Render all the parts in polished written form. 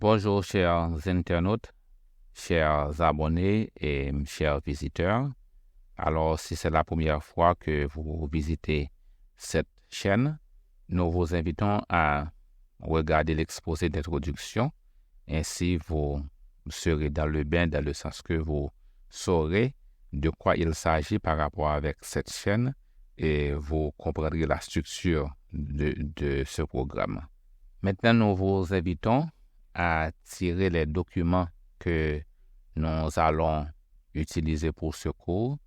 Bonjour chers internautes, chers abonnés et chers visiteurs. Alors, si c'est la première fois que vous visitez cette chaîne, nous vous invitons à regarder l'exposé d'introduction. Ainsi, vous serez dans le bain dans le sens que vous saurez de quoi il s'agit par rapport avec cette chaîne et vous comprendrez la structure de ce programme. Maintenant, nous vous invitons à tirer les documents que nous allons utiliser pour ce cours.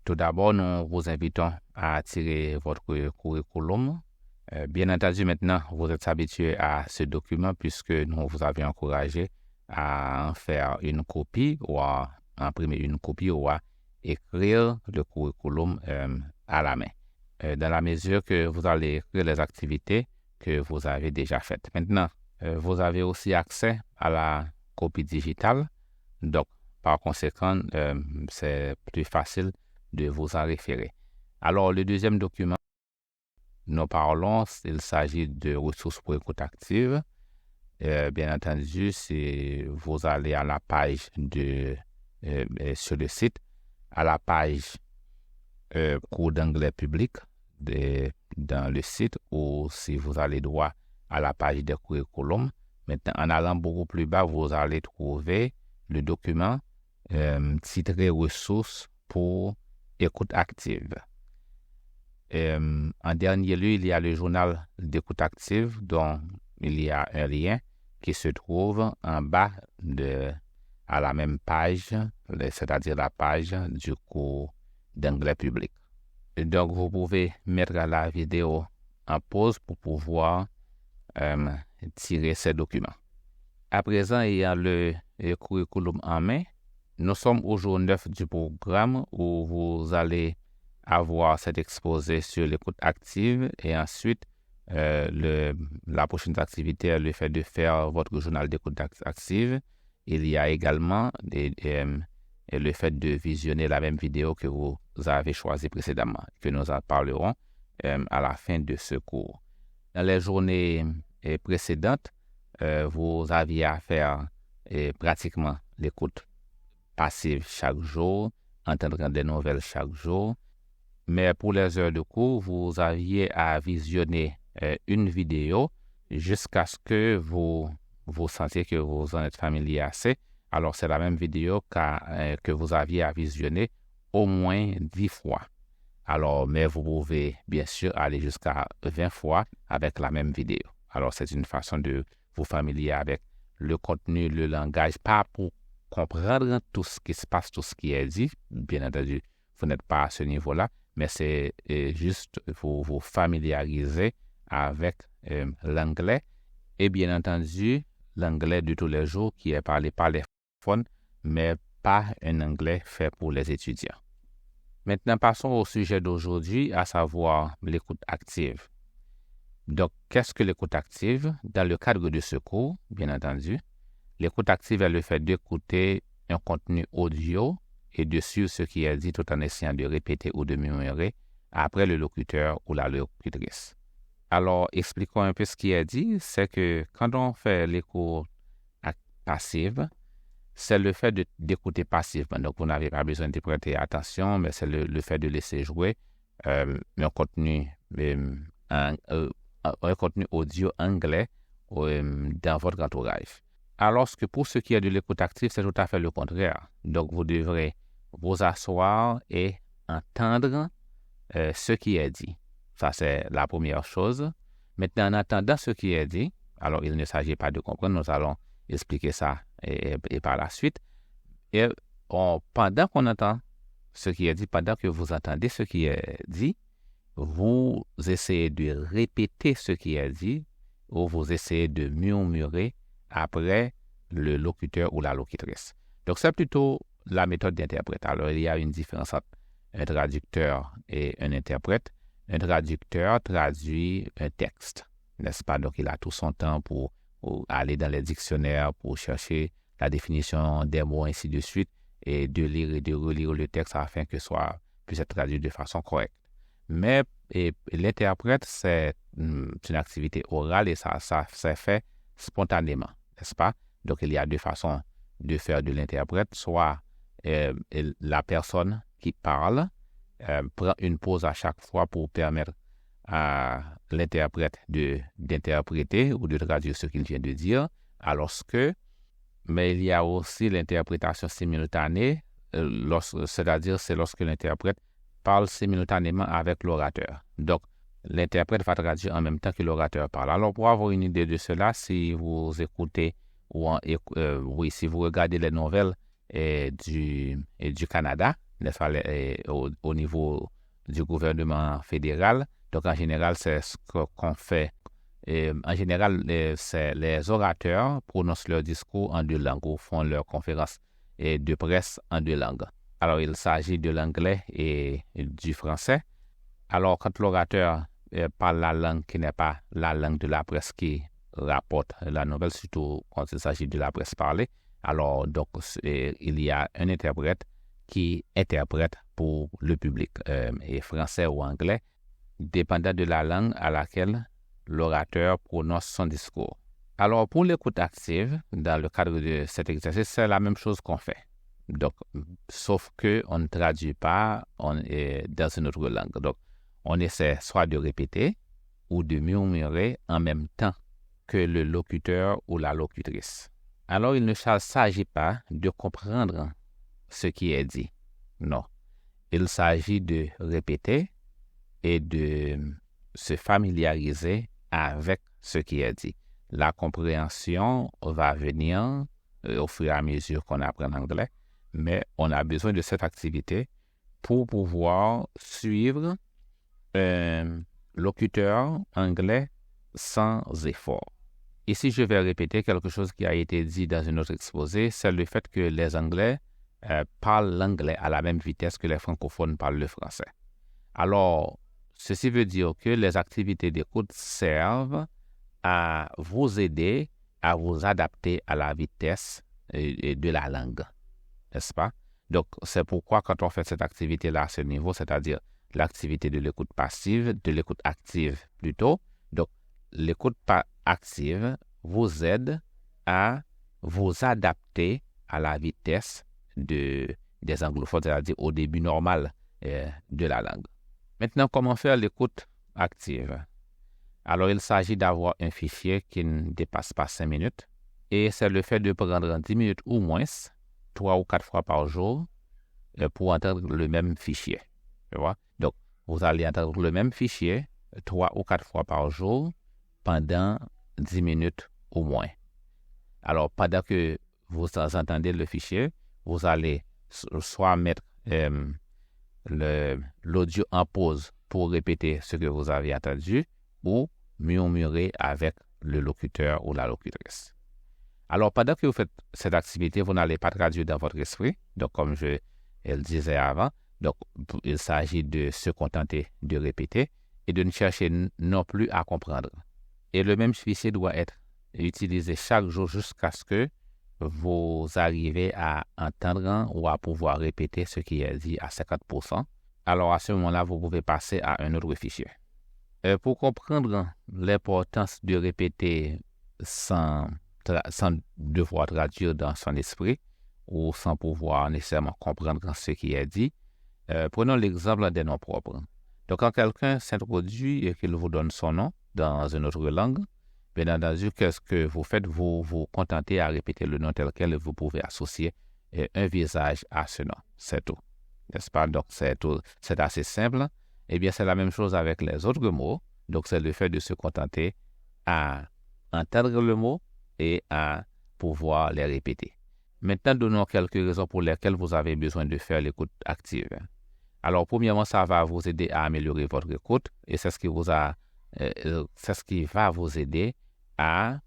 Tout d'abord, nous vous invitons à tirer votre curriculum. Bien entendu, maintenant, vous êtes habitué à ce document puisque nous vous avions encouragé à en faire une copie ou à imprimer une copie ou à écrire le curriculum à la main. Dans la mesure que vous allez écrire les activités que vous avez déjà faites. Maintenant, vous avez aussi accès à la copie digitale. Donc, par conséquent, c'est plus facile de vous en référer. Alors, le deuxième document, nous parlons, il s'agit de ressources pour écoute active. Bien entendu, si vous allez à la page sur le site, à la page cours d'anglais public dans le site, ou si vous allez droit à la page des curriculum. Maintenant, en allant beaucoup plus bas, vous allez trouver le document titré ressources pour écoute active. En dernier lieu, il y a le journal d'écoute active dont il y a un lien qui se trouve en bas à la même page, c'est-à-dire la page du cours d'anglais public. Et donc, vous pouvez mettre la vidéo en pause pour pouvoir tirer ces documents. À présent, ayant le curriculum en main, nous sommes au jour 9 du programme où vous allez avoir cet exposé sur l'écoute active et ensuite la prochaine activité est le fait de faire votre journal d'écoute active. Il y a également le fait de visionner la même vidéo que vous avez choisie précédemment, que nous en parlerons à la fin de ce cours. Dans les journées précédentes, vous aviez à faire pratiquement l'écoute passive chaque jour, entendre des nouvelles chaque jour. Mais pour les heures de cours, vous aviez à visionner une vidéo jusqu'à ce que vous sentiez que vous en êtes familier assez. Alors, c'est la même vidéo que vous aviez à visionner au moins 10 fois. Alors, mais vous pouvez bien sûr aller jusqu'à 20 fois avec la même vidéo. Alors, c'est une façon de vous familier avec le contenu, le langage, pas pour comprendre tout ce qui se passe, tout ce qui est dit. Bien entendu, vous n'êtes pas à ce niveau-là, mais c'est juste pour vous familiariser avec l'anglais et bien entendu, l'anglais de tous les jours qui est parlé par les francophones, mais pas un anglais fait pour les étudiants. Maintenant, passons au sujet d'aujourd'hui, à savoir l'écoute active. Donc, qu'est-ce que l'écoute active? Dans le cadre de ce cours, bien entendu, l'écoute active est le fait d'écouter un contenu audio et de suivre ce qui est dit tout en essayant de répéter ou de murmurer après le locuteur ou la locutrice. Alors, expliquons un peu ce qui est dit. C'est que quand on fait l'écoute passive, c'est le fait d'écouter passivement. Donc, vous n'avez pas besoin de prêter attention, mais c'est le fait de laisser jouer un contenu audio anglais dans votre entourage. Alors que pour ce qui est de l'écoute active, c'est tout à fait le contraire. Donc, vous devrez vous asseoir et entendre ce qui est dit. Ça, c'est la première chose. Maintenant, en entendant ce qui est dit, alors il ne s'agit pas de comprendre, nous allons expliquer ça et par la suite. Et pendant qu'on entend ce qui est dit, pendant que vous entendez ce qui est dit, vous essayez de répéter ce qui est dit ou vous essayez de murmurer après le locuteur ou la locutrice. Donc, c'est plutôt la méthode d'interprète. Alors, il y a une différence entre un traducteur et un interprète. Un traducteur traduit un texte, n'est-ce pas? Donc, il a tout son temps pour aller dans les dictionnaires, pour chercher la définition des mots, ainsi de suite, et de lire et de relire le texte afin que soit puisse être traduit de façon correcte. Mais l'interprète, c'est une activité orale et ça s'est fait spontanément, n'est-ce pas? Donc, il y a deux façons de faire de l'interprète. Soit la personne qui parle prend une pause à chaque fois pour permettre à l'interprète d'interpréter ou de traduire ce qu'il vient de dire, mais il y a aussi l'interprétation simultanée, c'est-à-dire c'est lorsque l'interprète parle simultanément avec l'orateur. Donc, l'interprète va traduire en même temps que l'orateur parle. Alors, pour avoir une idée de cela, si vous écoutez si vous regardez les nouvelles du Canada, n'est-ce pas, au niveau du gouvernement fédéral, donc en général, c'est ce qu'on fait. En général, les orateurs prononcent leur discours en deux langues ou font leur conférence de presse en deux langues. Alors, il s'agit de l'anglais et du français. Alors, quand l'orateur parle la langue qui n'est pas la langue de la presse qui rapporte la nouvelle, surtout quand il s'agit de la presse parlée, alors donc il y a un interprète qui interprète pour le public, et français ou anglais, dépendant de la langue à laquelle l'orateur prononce son discours. Alors, pour l'écoute active, dans le cadre de cet exercice, c'est la même chose qu'on fait. Donc, sauf qu'on ne traduit pas dans une autre langue. Donc, on essaie soit de répéter ou de murmurer en même temps que le locuteur ou la locutrice. Alors, il ne s'agit pas de comprendre ce qui est dit. Non. Il s'agit de répéter et de se familiariser avec ce qui est dit. La compréhension va venir au fur et à mesure qu'on apprend l'anglais, mais on a besoin de cette activité pour pouvoir suivre un locuteur anglais sans effort. Ici, je vais répéter quelque chose qui a été dit dans un autre exposé, c'est le fait que les Anglais parlent l'anglais à la même vitesse que les francophones parlent le français. Alors, ceci veut dire que les activités d'écoute servent à vous aider à vous adapter à la vitesse de la langue, n'est-ce pas? Donc, c'est pourquoi quand on fait cette activité-là à ce niveau, c'est-à-dire l'activité de l'écoute passive, de l'écoute active plutôt, donc l'écoute active vous aide à vous adapter à la vitesse des anglophones, c'est-à-dire au début normal de la langue. Maintenant, comment faire l'écoute active? Alors, il s'agit d'avoir un fichier qui ne dépasse pas 5 minutes et c'est le fait de prendre 10 minutes ou moins, 3 ou 4 fois par jour pour entendre le même fichier. Tu vois? Donc, vous allez entendre le même fichier 3 ou 4 fois par jour pendant 10 minutes ou moins. Alors, pendant que vous entendez le fichier, vous allez soit mettre l'audio en pause pour répéter ce que vous avez entendu ou murmurer avec le locuteur ou la locutrice. Alors, pendant que vous faites cette activité, vous n'allez pas traduire dans votre esprit. Donc, comme je le disais avant, donc, il s'agit de se contenter de répéter et de ne chercher non plus à comprendre. Et le même fichier doit être utilisé chaque jour jusqu'à ce que vous arrivez à entendre ou à pouvoir répéter ce qui est dit à 50%. Alors, à ce moment-là, vous pouvez passer à un autre fichier. Pour comprendre l'importance de répéter sans devoir traduire dans son esprit ou sans pouvoir nécessairement comprendre ce qui est dit, prenons l'exemple des noms propres. Donc, quand quelqu'un s'introduit et qu'il vous donne son nom dans une autre langue, bien entendu, qu'est-ce que vous faites? Vous vous contentez à répéter le nom tel quel et vous pouvez associer un visage à ce nom. C'est tout. N'est-ce pas? Donc, c'est tout. C'est assez simple. Eh bien, c'est la même chose avec les autres mots. Donc, c'est le fait de se contenter à entendre le mot et à pouvoir les répéter. Maintenant, donnons quelques raisons pour lesquelles vous avez besoin de faire l'écoute active. Alors, premièrement, ça va vous aider à améliorer votre écoute et c'est ce qui va vous aider à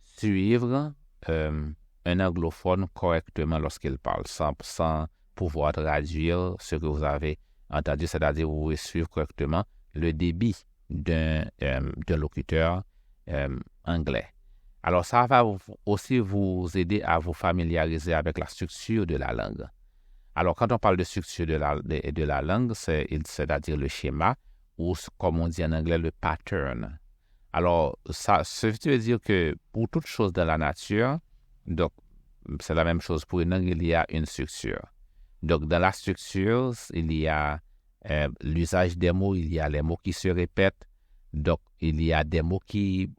suivre un anglophone correctement lorsqu'il parle, sans pouvoir traduire ce que vous avez entendu, c'est-à-dire vous pouvez suivre correctement le débit d'un locuteur anglais. Alors, ça va aussi vous aider à vous familiariser avec la structure de la langue. Alors, quand on parle de structure de la langue, c'est-à-dire le schéma, ou comme on dit en anglais, le pattern. Alors, ça veut dire que pour toute chose dans la nature, Donc, c'est la même chose pour une langue, il y a une structure. Donc, dans la structure, il y a l'usage des mots, il y a les mots qui se répètent. Donc, il y a des mots qui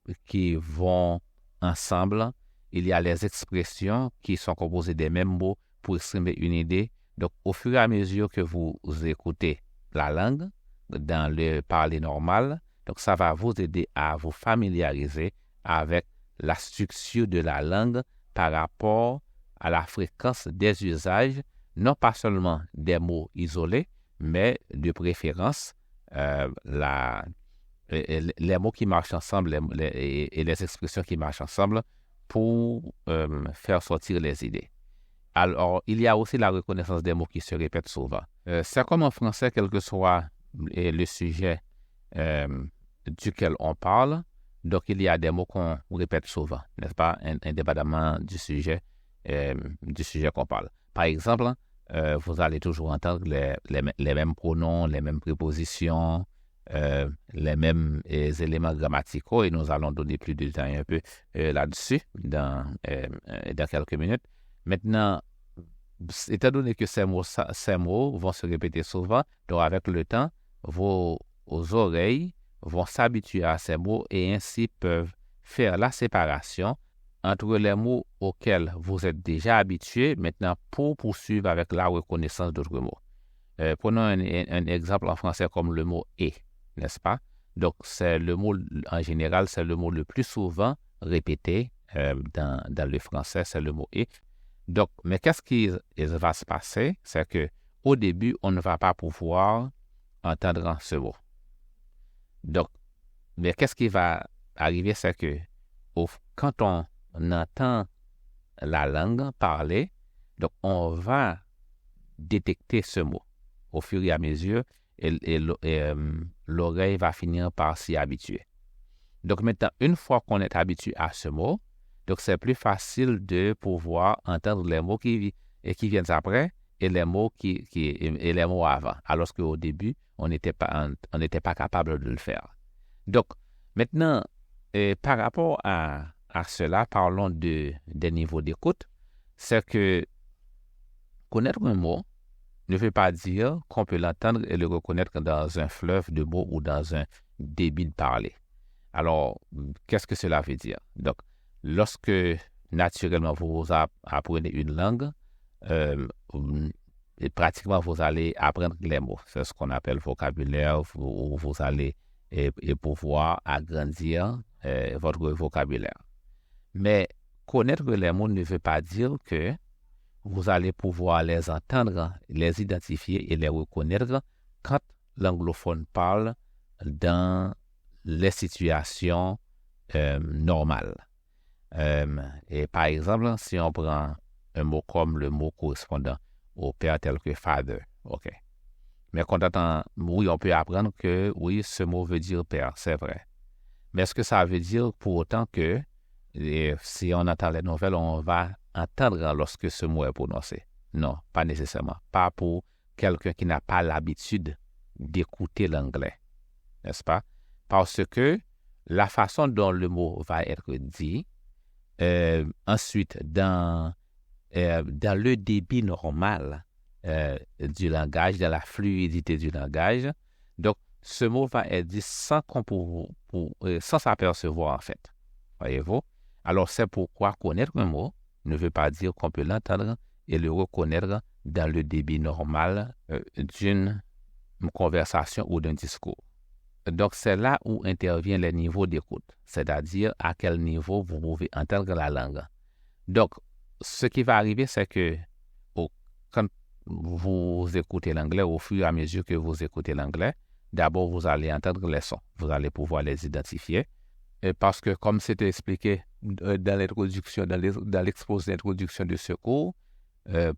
vont ensemble. Il y a les expressions qui sont composées des mêmes mots pour exprimer une idée. Donc, au fur et à mesure que vous écoutez la langue dans le parler normal, donc ça va vous aider à vous familiariser avec la structure de la langue par rapport à la fréquence des usages, non pas seulement des mots isolés, mais de préférence les mots qui marchent ensemble et les expressions qui marchent ensemble pour faire sortir les idées. Alors, il y a aussi la reconnaissance des mots qui se répètent souvent. C'est comme en français, quel que soit le sujet duquel on parle, donc il y a des mots qu'on répète souvent, n'est-ce pas, indépendamment du sujet qu'on parle. Par exemple, vous allez toujours entendre les mêmes pronoms, les mêmes prépositions, les mêmes éléments grammaticaux, et nous allons donner plus de détails un peu là-dessus dans quelques minutes. Maintenant, étant donné que ces mots vont se répéter souvent, donc avec le temps, vos oreilles vont s'habituer à ces mots et ainsi peuvent faire la séparation entre les mots auxquels vous êtes déjà habitué maintenant pour poursuivre avec la reconnaissance d'autres mots. Prenons un exemple en français comme le mot « et », n'est-ce pas? Donc, c'est le mot, en général, c'est le mot le plus souvent répété dans le français, c'est le mot « et ». Donc, mais qu'est-ce qui va se passer? C'est qu'au début, on ne va pas pouvoir entendre ce mot. Donc, mais qu'est-ce qui va arriver? C'est que quand on entend la langue parler, donc on va détecter ce mot au fur et à mesure et l'oreille va finir par s'y habituer. Donc maintenant, une fois qu'on est habitué à ce mot, donc c'est plus facile de pouvoir entendre les mots qui viennent après et les mots et les mots avant, alors qu'au début, on n'était pas capable de le faire. Donc maintenant, par rapport à cela, parlons des niveaux d'écoute. C'est que connaître un mot ne veut pas dire qu'on peut l'entendre et le reconnaître dans un fleuve de mots ou dans un débit de parler. Alors, qu'est-ce que cela veut dire? Donc, lorsque naturellement vous apprenez une langue, et pratiquement vous allez apprendre les mots. C'est ce qu'on appelle vocabulaire, où vous allez pouvoir agrandir votre vocabulaire. Mais connaître les mots ne veut pas dire que vous allez pouvoir les entendre, les identifier et les reconnaître quand l'anglophone parle dans les situations normales. Et par exemple, si on prend un mot comme le mot correspondant au père tel que father, ok. Mais quand on entend, oui, on peut apprendre que oui, ce mot veut dire père, c'est vrai. Mais est-ce que ça veut dire pour autant que si on entend les nouvelles, on va entendre lorsque ce mot est prononcé? Non, pas nécessairement. Pas pour quelqu'un qui n'a pas l'habitude d'écouter l'anglais, n'est-ce pas? Parce que la façon dont le mot va être dit, ensuite, dans le débit normal du langage, dans la fluidité du langage, donc ce mot va être dit sans s'apercevoir en fait. Voyez-vous? Alors, c'est pourquoi connaître un mot ne veut pas dire qu'on peut l'entendre et le reconnaître dans le débit normal d'une conversation ou d'un discours. Donc, c'est là où interviennent les niveaux d'écoute, c'est-à-dire à quel niveau vous pouvez entendre la langue. Donc, ce qui va arriver, c'est que quand vous écoutez l'anglais, au fur et à mesure que vous écoutez l'anglais, d'abord, vous allez entendre les sons, vous allez pouvoir les identifier. Parce que, comme c'était expliqué dans l'introduction, dans l'exposé d'introduction de ce cours,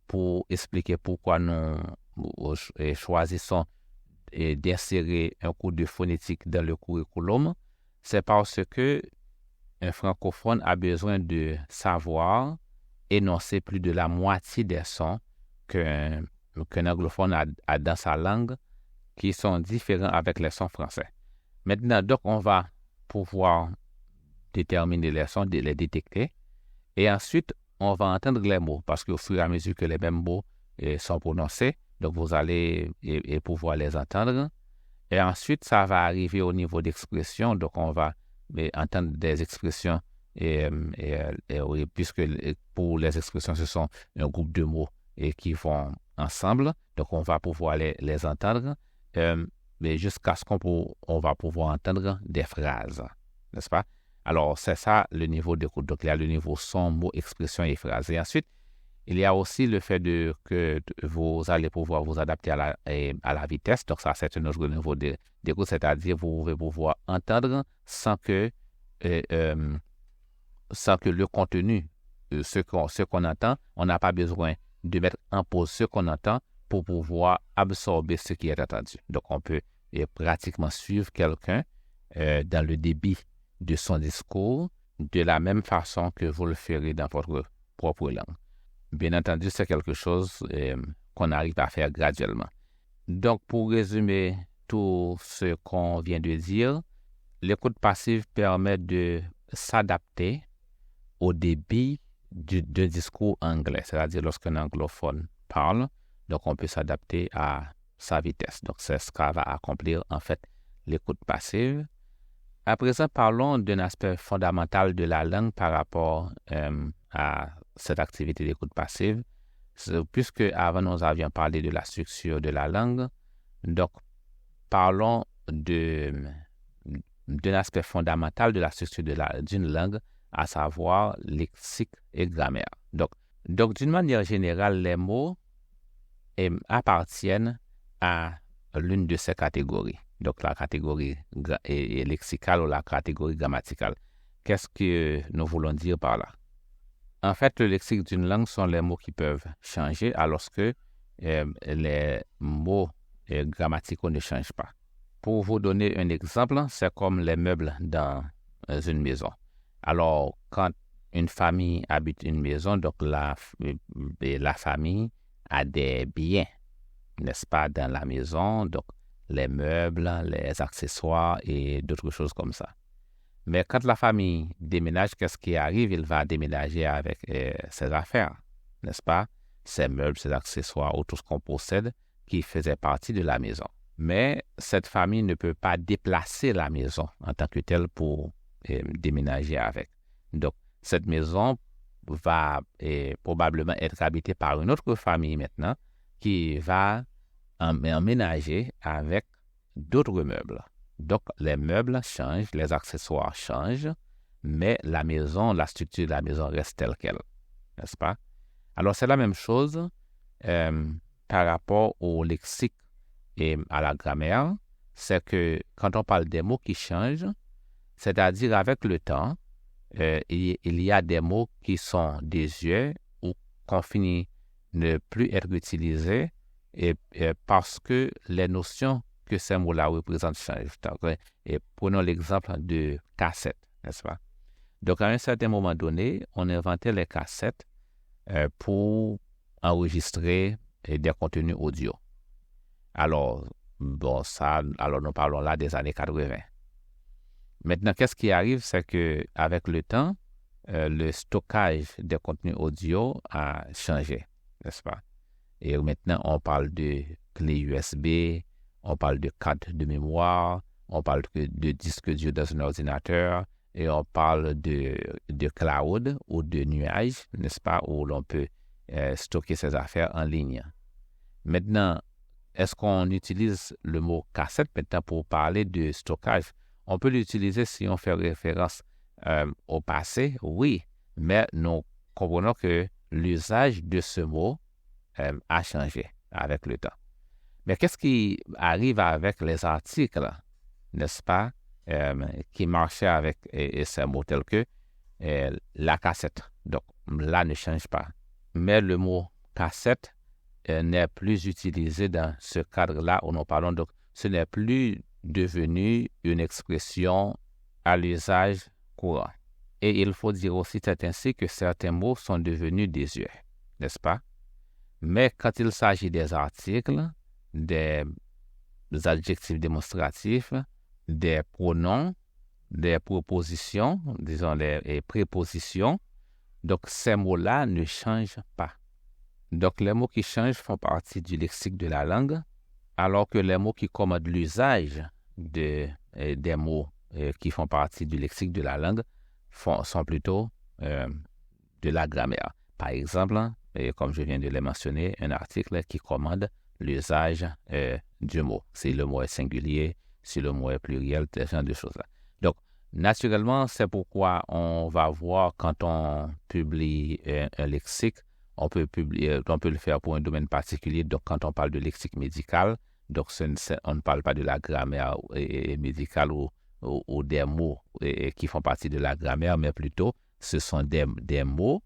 pour expliquer pourquoi nous choisissons d'insérer un cours de phonétique dans le curriculum, c'est parce que un francophone a besoin de savoir énoncer plus de la moitié des sons qu'un anglophone a dans sa langue, qui sont différents avec les sons français. Maintenant, donc, on va pouvoir déterminer les sons, les détecter, et ensuite, on va entendre les mots parce qu'au fur et à mesure que les mêmes mots sont prononcés, donc vous allez pouvoir les entendre. Et ensuite, ça va arriver au niveau d'expression, donc on va entendre des expressions, oui, puisque pour les expressions, ce sont un groupe de mots qui vont ensemble, donc on va pouvoir les entendre, mais jusqu'à ce qu'on va pouvoir entendre des phrases, n'est-ce pas? Alors, c'est ça le niveau d'écoute. Donc, il y a le niveau son, mot, expression et phrase. Et ensuite, il y a aussi le fait que vous allez pouvoir vous adapter à la vitesse. Donc, ça, c'est un autre niveau d'écoute, c'est-à-dire vous pouvez pouvoir entendre sans que le contenu, ce qu'on entend, on n'a pas besoin de mettre en pause ce qu'on entend pour pouvoir absorber ce qui est entendu. Donc, on peut pratiquement suivre quelqu'un dans le débit de son discours de la même façon que vous le ferez dans votre propre langue. Bien entendu, c'est quelque chose qu'on arrive à faire graduellement. Donc, pour résumer tout ce qu'on vient de dire, l'écoute passive permet de s'adapter au débit d'un discours anglais, c'est-à-dire lorsqu'un anglophone parle, donc on peut s'adapter à sa vitesse. Donc, c'est ce qu'a va accomplir en fait l'écoute passive. À présent, parlons d'un aspect fondamental de la langue par rapport à cette activité d'écoute passive. Puisque avant nous avions parlé de la structure de la langue, donc parlons d'un aspect fondamental de la structure d'une langue, à savoir lexique et grammaire. Donc d'une manière générale, les mots appartiennent à l'une de ces catégories. Donc, la catégorie lexicale ou la catégorie grammaticale. Qu'est-ce que nous voulons dire par là? En fait, le lexique d'une langue sont les mots qui peuvent changer alors que les mots grammaticaux ne changent pas. Pour vous donner un exemple, c'est comme les meubles dans une maison. Alors, quand une famille habite une maison, donc la famille a des biens, n'est-ce pas, dans la maison, donc les meubles, les accessoires et d'autres choses comme ça. Mais quand la famille déménage, qu'est-ce qui arrive? Il va déménager avec ses affaires, n'est-ce pas? Ses meubles, ses accessoires ou tout ce qu'on possède qui faisait partie de la maison. Mais cette famille ne peut pas déplacer la maison en tant que telle pour déménager avec. Donc, cette maison va probablement être habitée par une autre famille maintenant qui va emménager avec d'autres meubles. Donc, les meubles changent, les accessoires changent, mais la maison, la structure de la maison reste telle qu'elle, n'est-ce pas? Alors, c'est la même chose par rapport au lexique et à la grammaire, c'est que quand on parle des mots qui changent, c'est-à-dire avec le temps, il y a des mots qui sont désuets ou qu'on finit ne plus être utilisés et parce que les notions que ces mots-là représentent changent. Et prenons l'exemple de cassette, n'est-ce pas? Donc, à un certain moment donné, on inventait les cassettes pour enregistrer des contenus audio. Alors, nous parlons là des années 80. Maintenant, qu'est-ce qui arrive? C'est qu'avec le temps, le stockage des contenus audio a changé, n'est-ce pas? Et maintenant, on parle de clé USB, on parle de carte de mémoire, on parle de disque dur dans un ordinateur, et on parle de cloud ou de nuage, n'est-ce pas, où l'on peut stocker ses affaires en ligne. Maintenant, est-ce qu'on utilise le mot cassette maintenant pour parler de stockage? On peut l'utiliser si on fait référence au passé, oui, mais nous comprenons que l'usage de ce mot a changé avec le temps. Mais qu'est-ce qui arrive avec les articles, n'est-ce pas, qui marchaient avec ces mots tels que la cassette? Donc, là ne change pas. Mais le mot cassette n'est plus utilisé dans ce cadre-là où nous parlons. Donc, ce n'est plus devenu une expression à l'usage courant. Et il faut dire aussi, c'est ainsi que certains mots sont devenus désuets, n'est-ce pas? Mais quand il s'agit des articles, des adjectifs démonstratifs, des pronoms, des propositions, disons les prépositions, Donc, ces mots-là ne changent pas. Donc, les mots qui changent font partie du lexique de la langue, alors que les mots qui commandent l'usage des mots qui font partie du lexique de la langue sont plutôt de la grammaire. Par exemple, comme je viens de le mentionner, un article qui commande l'usage du mot. Si le mot est singulier, si le mot est pluriel, ce genre de choses-là. Donc, naturellement, c'est pourquoi on va voir quand on publie un lexique, on peut le faire pour un domaine particulier. Donc, quand on parle de lexique médical, donc on ne parle pas de la grammaire médicale ou des mots qui font partie de la grammaire, mais plutôt ce sont des mots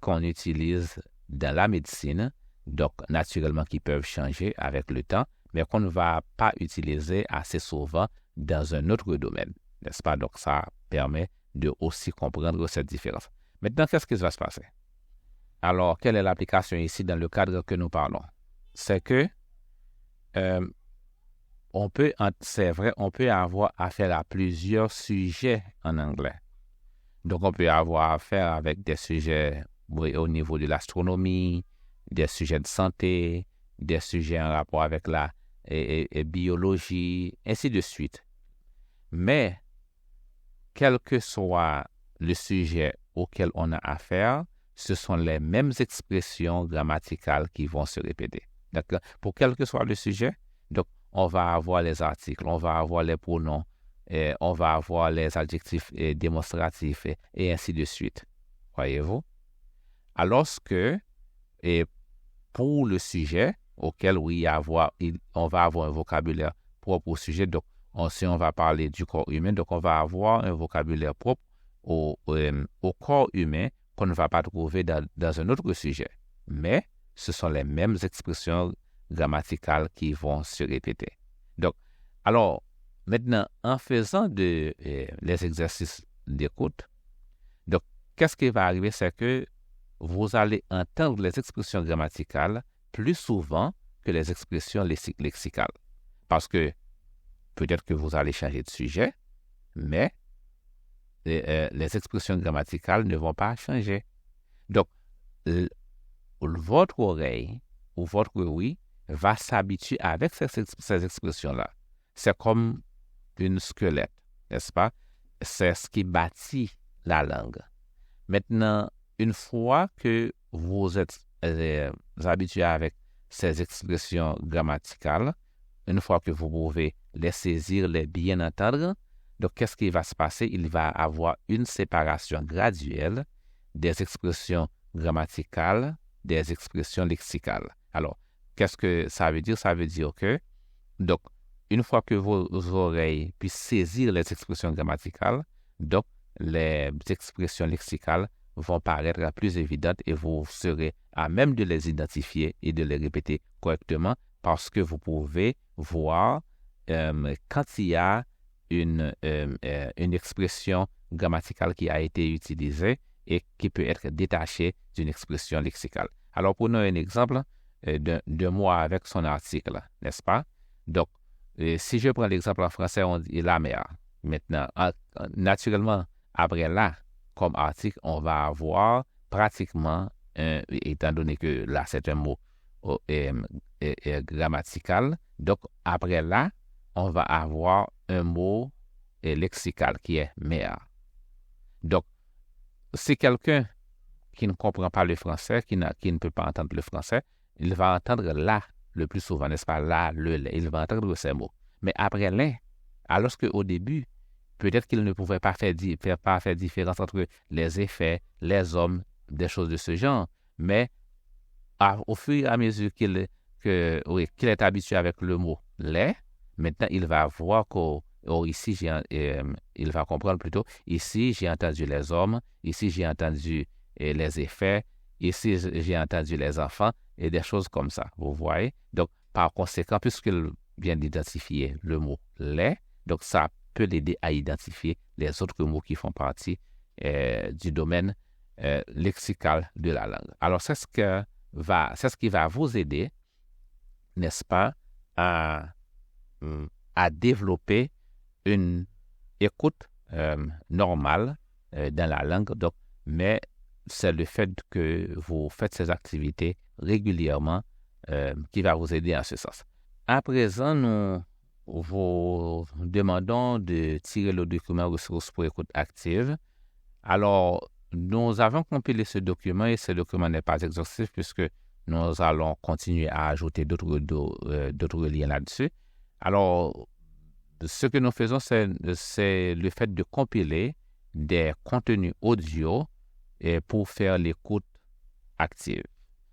qu'on utilise dans la médecine, donc naturellement qui peuvent changer avec le temps, mais qu'on ne va pas utiliser assez souvent dans un autre domaine, n'est-ce pas? Donc ça permet de aussi comprendre cette différence. Maintenant, qu'est-ce qui va se passer? Alors, quelle est l'application ici dans le cadre que nous parlons? C'est que c'est vrai, on peut avoir affaire à plusieurs sujets en anglais. Donc, on peut avoir affaire avec des sujets au niveau de l'astronomie, des sujets de santé, des sujets en rapport avec la biologie, ainsi de suite. Mais, quel que soit le sujet auquel on a affaire, ce sont les mêmes expressions grammaticales qui vont se répéter. D'accord? Pour quel que soit le sujet, donc, on va avoir les articles, on va avoir les pronoms, on va avoir les adjectifs démonstratifs et ainsi de suite. Voyez-vous? Alors que pour le sujet auquel on va avoir un vocabulaire propre au sujet, donc si on va parler du corps humain, donc on va avoir un vocabulaire propre au corps humain qu'on ne va pas trouver dans un autre sujet. Mais ce sont les mêmes expressions grammaticales qui vont se répéter. Donc, alors, maintenant, en faisant les exercices d'écoute, donc, qu'est-ce qui va arriver? C'est que vous allez entendre les expressions grammaticales plus souvent que les expressions lexicales. Parce que peut-être que vous allez changer de sujet, mais les expressions grammaticales ne vont pas changer. Donc, votre oreille ou votre ouïe va s'habituer avec ces expressions-là. C'est comme une squelette, n'est-ce pas? C'est ce qui bâtit la langue. Maintenant, une fois que vous êtes habitué avec ces expressions grammaticales, une fois que vous pouvez les saisir, les bien entendre, donc qu'est-ce qui va se passer? Il va y avoir une séparation graduelle des expressions grammaticales, des expressions lexicales. Alors, qu'est-ce que ça veut dire? Ça veut dire que, donc, une fois que vos oreilles puissent saisir les expressions grammaticales, donc, les expressions lexicales vont paraître plus évidentes et vous serez à même de les identifier et de les répéter correctement parce que vous pouvez voir quand il y a une expression grammaticale qui a été utilisée et qui peut être détachée d'une expression lexicale. Alors, prenons un exemple d'un mot avec son article, n'est-ce pas? Donc, si je prends l'exemple en français, on dit la mer. Maintenant, naturellement, après là, comme article, on va avoir pratiquement, étant donné que là, c'est un mot grammatical, donc après là, on va avoir un mot lexical qui est mer. Donc, si quelqu'un qui ne comprend pas le français, qui ne peut pas entendre le français, il va entendre là le plus souvent, n'est-ce pas? Là, il va entendre ces mots. Mais après là, alors qu'au début, peut-être qu'il ne pouvait pas faire différence entre les effets, les hommes, des choses de ce genre. Mais au fur et à mesure qu'il est habitué avec le mot « les », maintenant, il va voir ici, il va comprendre plutôt, ici, j'ai entendu les hommes, ici, j'ai entendu les effets, ici, j'ai entendu les enfants, et des choses comme ça, vous voyez? Donc, par conséquent, puisqu'il vient d'identifier le mot « les », donc ça peut l'aider à identifier les autres mots qui font partie du domaine lexical de la langue. Alors, c'est ce qui va vous aider, n'est-ce pas, à développer une écoute normale dans la langue, donc, mais c'est le fait que vous faites ces activités régulièrement qui va vous aider en ce sens. À présent, nous vous demandons de tirer le document ressources pour écoute active. Alors, nous avons compilé ce document et ce document n'est pas exhaustif puisque nous allons continuer à ajouter d'autres liens là-dessus. Alors, ce que nous faisons, c'est le fait de compiler des contenus audio pour faire l'écoute active.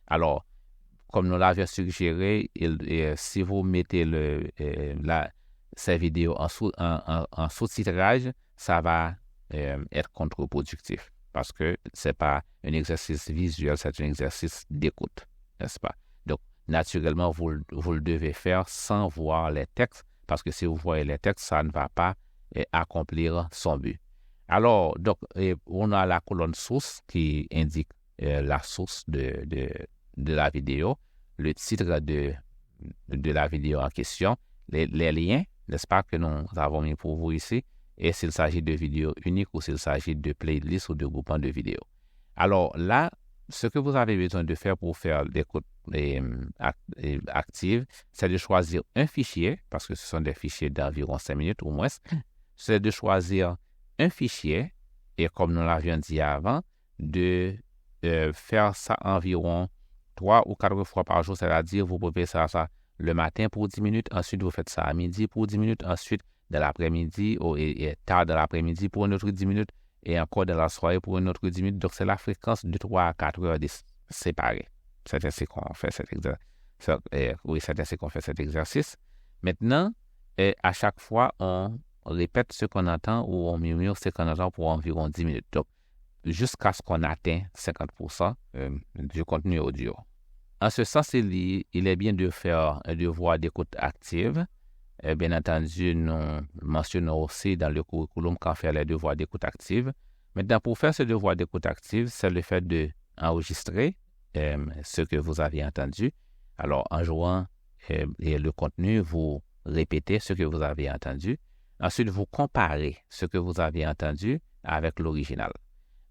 Alors, comme nous l'avions suggéré, si vous mettez ces vidéos en sous-titrage, ça va être contre-productif parce que ce n'est pas un exercice visuel, c'est un exercice d'écoute, n'est-ce pas? Donc, naturellement, vous le devez faire sans voir les textes parce que si vous voyez les textes, ça ne va pas accomplir son but. Alors, donc, on a la colonne source qui indique la source de la vidéo, le titre de la vidéo en question, les liens, n'est-ce pas, que nous avons mis pour vous ici, et s'il s'agit de vidéos uniques ou s'il s'agit de playlists ou de groupements de vidéos. Alors là, ce que vous avez besoin de faire pour faire l'écoute active, c'est de choisir un fichier, parce que ce sont des fichiers d'environ 5 minutes ou moins, c'est de choisir un fichier, et comme nous l'avions dit avant, de faire ça environ 3 ou 4 fois par jour, c'est-à-dire vous pouvez faire ça le matin pour 10 minutes, ensuite vous faites ça à midi pour 10 minutes, ensuite de l'après-midi et tard de l'après-midi pour une autre 10 minutes et encore de la soirée pour une autre 10 minutes. Donc, c'est la fréquence de 3 à 4 heures séparées. C'est ainsi qu'on fait cet exercice. Maintenant, à chaque fois, on répète ce qu'on entend ou on murmure ce qu'on entend pour environ 10 minutes. Donc, jusqu'à ce qu'on atteigne 50% du contenu audio. En ce sens, il est bien de faire un devoir d'écoute active. Bien entendu, nous mentionnons aussi dans le curriculum quand faire les devoirs d'écoute active. Maintenant, pour faire ce devoir d'écoute active, c'est le fait d'enregistrer ce que vous avez entendu. Alors, en jouant le contenu, vous répétez ce que vous avez entendu. Ensuite, vous comparez ce que vous avez entendu avec l'original.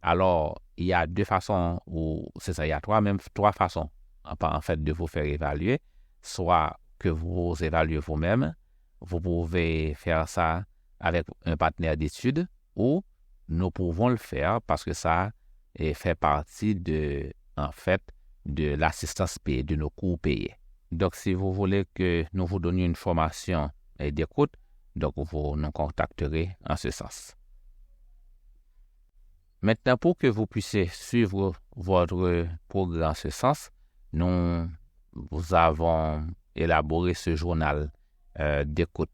Alors, il y a deux façons, il y a trois façons en fait de vous faire évaluer. Soit que vous évaluez vous-même, vous pouvez faire ça avec un partenaire d'études ou nous pouvons le faire parce que ça fait partie de l'assistance payée, de nos cours payés. Donc, si vous voulez que nous vous donnions une formation d'écoute, donc vous nous contacterez en ce sens. Maintenant, pour que vous puissiez suivre votre programme en ce sens, nous avons élaboré ce journal d'écoute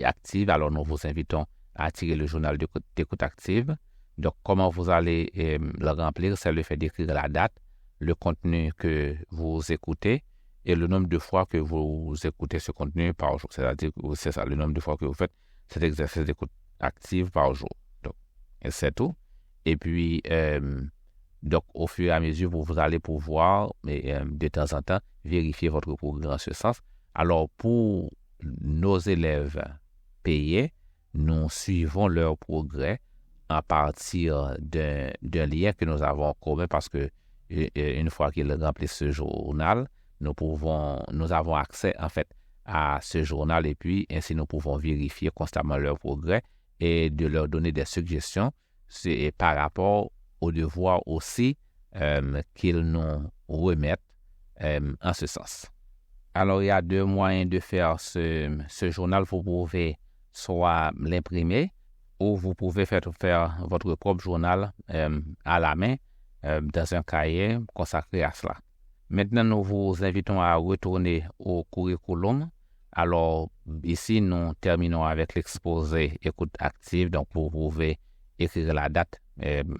active. Alors, nous vous invitons à tirer le journal d'écoute active. Donc, comment vous allez le remplir, c'est le fait d'écrire la date, le contenu que vous écoutez et le nombre de fois que vous écoutez ce contenu par jour. C'est-à-dire que c'est ça, le nombre de fois que vous faites cet exercice d'écoute active par jour. Donc, c'est tout. Et puis, donc, au fur et à mesure, vous allez pouvoir, de temps en temps, vérifier votre programme en ce sens. Alors, pour nos élèves payés, nous suivons leur progrès à partir d'un lien que nous avons en commun parce que une fois qu'ils remplissent ce journal, nous avons accès en fait à ce journal et puis ainsi nous pouvons vérifier constamment leur progrès et de leur donner des suggestions par rapport aux devoirs aussi qu'ils nous remettent en ce sens. Alors, il y a deux moyens de faire ce journal. Vous pouvez soit l'imprimer ou vous pouvez faire votre propre journal à la main dans un cahier consacré à cela. Maintenant, nous vous invitons à retourner au curriculum. Alors, ici, nous terminons avec l'exposé écoute active. Donc, vous pouvez écrire la date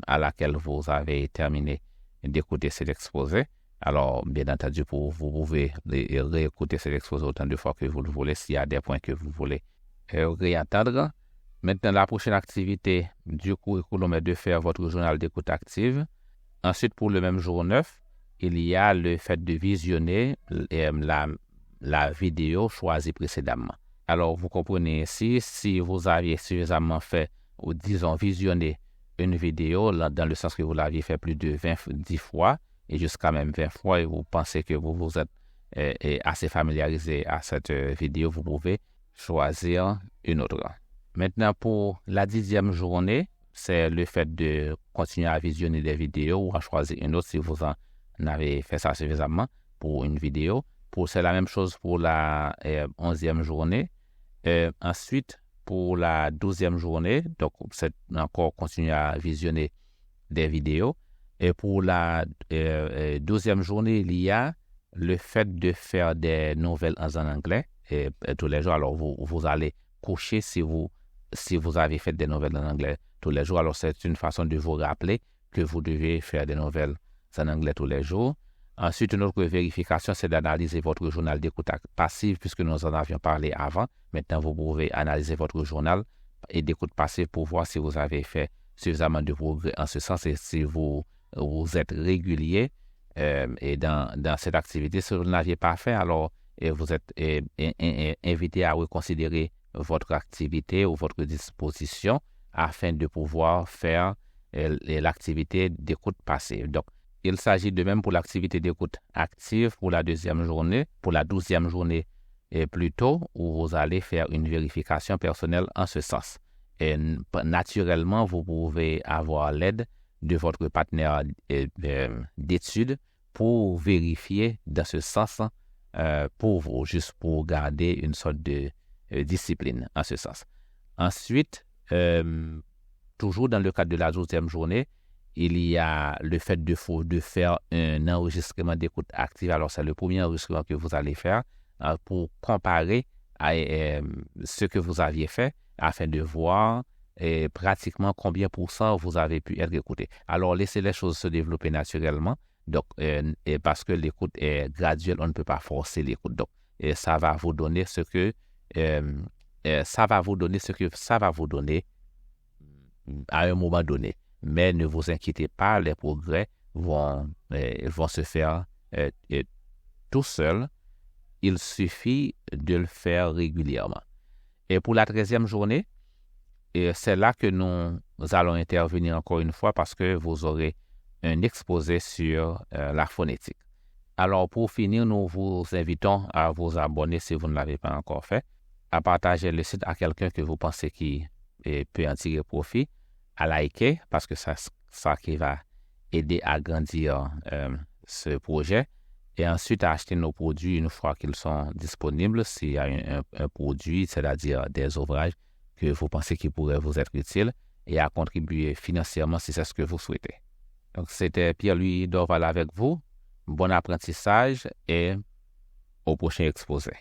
à laquelle vous avez terminé d'écouter cet exposé. Alors, bien entendu, vous pouvez réécouter cet exposé autant de fois que vous le voulez s'il y a des points que vous voulez réentendre. Maintenant, la prochaine activité du curriculum est de faire votre journal d'écoute active. Ensuite, pour le même jour 9, il y a le fait de visionner la vidéo choisie précédemment. Alors, vous comprenez ici, si vous aviez suffisamment fait, ou disons visionné une vidéo dans le sens que vous l'aviez fait plus de 10 fois et jusqu'à même 20 fois et vous pensez que vous êtes assez familiarisé à cette vidéo, vous pouvez choisir une autre. Maintenant, pour la 10e journée, c'est le fait de continuer à visionner des vidéos ou à choisir une autre si vous en avez fait ça suffisamment pour une vidéo. C'est la même chose pour la 11e journée. Ensuite, pour la 12e journée, donc c'est encore continuer à visionner des vidéos. Et pour la 12e journée, il y a le fait de faire des nouvelles en anglais tous les jours. Alors, vous allez cocher si vous avez fait des nouvelles en anglais tous les jours. Alors, c'est une façon de vous rappeler que vous devez faire des nouvelles en anglais tous les jours. Ensuite, une autre vérification, c'est d'analyser votre journal d'écoute passive, puisque nous en avions parlé avant. Maintenant, vous pouvez analyser votre journal et d'écoute passive pour voir si vous avez fait suffisamment de progrès en ce sens et si vous êtes régulier et dans cette activité. Si vous ne l'aviez pas fait, alors vous êtes invité à reconsidérer votre activité ou votre disposition afin de pouvoir faire l'activité d'écoute passive. Donc, il s'agit de même pour l'activité d'écoute active pour la 2e journée, pour la 12e journée plutôt, où vous allez faire une vérification personnelle en ce sens. Et naturellement, vous pouvez avoir l'aide de votre partenaire d'études pour vérifier dans ce sens pour vous, juste pour garder une sorte de discipline en ce sens. Ensuite, toujours dans le cadre de la 12e journée, il y a le fait de faire un enregistrement d'écoute active. Alors, c'est le premier enregistrement que vous allez faire pour comparer à ce que vous aviez fait afin de voir pratiquement combien % vous avez pu être écouté. Alors, laissez les choses se développer naturellement. Donc, parce que l'écoute est graduelle, on ne peut pas forcer l'écoute. Donc, ça va vous donner ce que ça va vous donner à un moment donné. Mais ne vous inquiétez pas, les progrès vont se faire tout seul. Il suffit de le faire régulièrement. Et pour la 13e journée, c'est là que nous allons intervenir encore une fois parce que vous aurez un exposé sur la phonétique. Alors, pour finir, nous vous invitons à vous abonner si vous ne l'avez pas encore fait, à partager le site à quelqu'un que vous pensez qui peut en tirer profit, à liker parce que c'est ça qui va aider à grandir ce projet et ensuite à acheter nos produits une fois qu'ils sont disponibles s'il y a un produit, c'est-à-dire des ouvrages que vous pensez qui pourraient vous être utiles et à contribuer financièrement si c'est ce que vous souhaitez. Donc, c'était Pierre-Louis Dorval avec vous. Bon apprentissage et au prochain exposé.